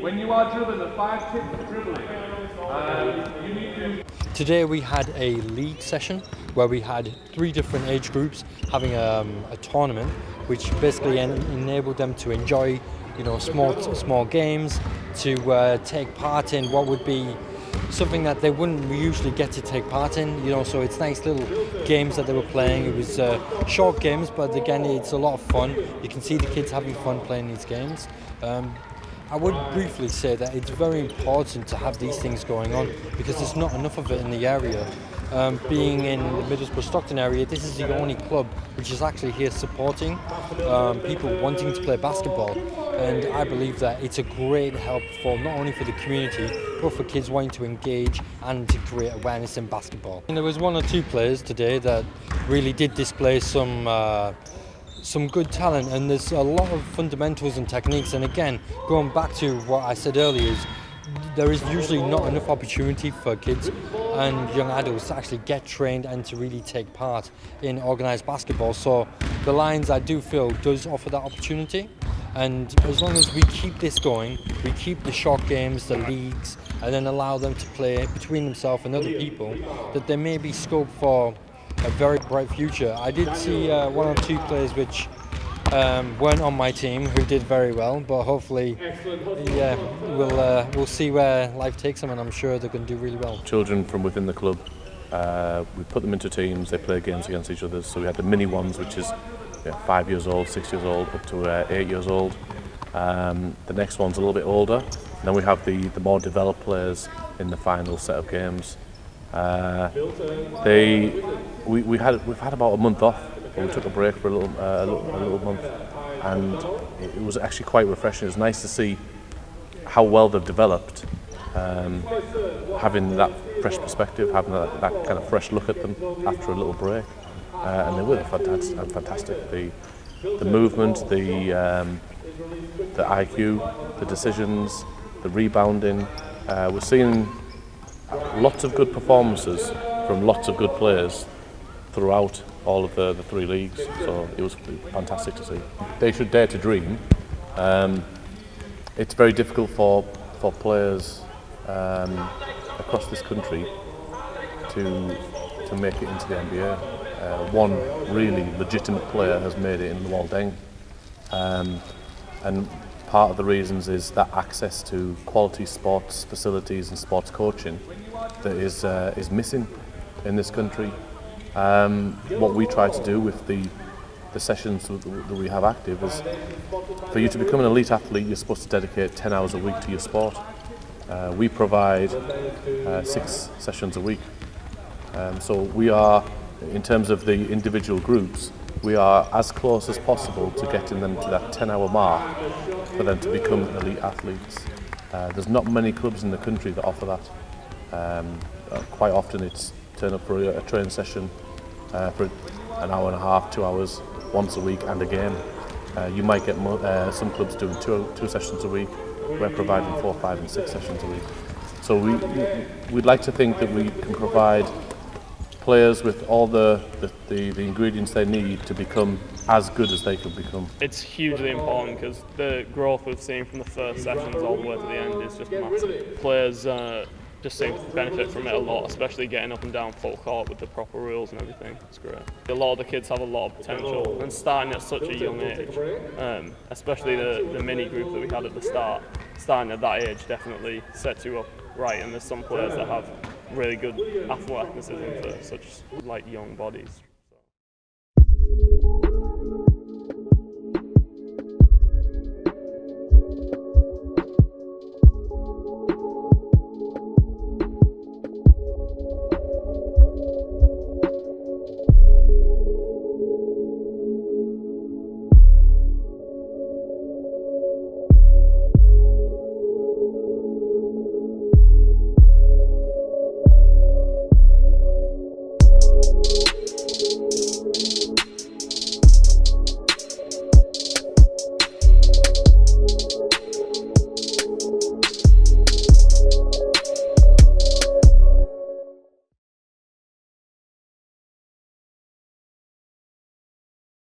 When you are dribbling, the 5 tips of dribbling, you need to... Today we had a league session where we had 3 different age groups having a tournament, which basically enabled them to enjoy, small games, to take part in what would be something that they wouldn't usually get to take part in. So it's nice little games that they were playing. It was short games, but again, it's a lot of fun. You can see the kids having fun playing these games. I would briefly say that it's very important to have these things going on because there's not enough of it in the area. Being in the Middlesbrough Stockton area, this is the only club which is actually here supporting people wanting to play basketball, and I believe that it's a great help for not only for the community but for kids wanting to engage and to create awareness in basketball. And there was 1 or 2 players today that really did display some good talent, and there's a lot of fundamentals and techniques, and again, going back to what I said earlier, is there is usually not enough opportunity for kids and young adults to actually get trained and to really take part in organised basketball. So the Lions, I do feel, does offer that opportunity, and as long as we keep this going, we keep the short games, the leagues, and then allow them to play between themselves and other people, that there may be scope for a very bright future. I did see 1 or 2 players which weren't on my team who did very well, but hopefully, we'll see where life takes them, and I'm sure they're going to do really well. Children from within the club, we put them into teams. They play games against each other. So we had the mini ones, which is 5 years old, 6 years old, up to 8 years old. The next one's a little bit older. And then we have the more developed players in the final set of games. We've had about a month off. We took a break for a little month, and it was actually quite refreshing. It's nice to see how well they've developed, having that fresh perspective, having that kind of fresh look at them after a little break, and they were fantastic. The movement, the IQ, the decisions, the rebounding. We're seeing lots of good performances from lots of good players throughout all of the 3 leagues, so it was fantastic to see. They should dare to dream. It's very difficult for players across this country to make it into the NBA. 1 really legitimate player has made it in the Waldeng, and part of the reasons is that access to quality sports facilities and sports coaching that is missing in this country. What we try to do with the sessions that we have active is, for you to become an elite athlete, you're supposed to dedicate 10 hours a week to your sport. We provide 6 sessions a week. So we are, in terms of the individual groups, we are as close as possible to getting them to that 10-hour mark for them to become elite athletes. There's not many clubs in the country that offer that. Quite often it's turn up for a training session for an hour and a half, 2 hours, once a week and a game. You might get some clubs doing two sessions a week. We're providing 4, 5 and 6 sessions a week. So we'd like to think that we can provide players with all the ingredients they need to become as good as they could become. It's hugely important because the growth we've seen from the first sessions all the way to the end is just massive. Players just seem to benefit from it a lot, especially getting up and down full court with the proper rules and everything. It's great. A lot of the kids have a lot of potential, and starting at such a young age, especially the mini group that we had at the start, starting at that age definitely sets you up right, and there's some players that have really good athleticism for such young bodies.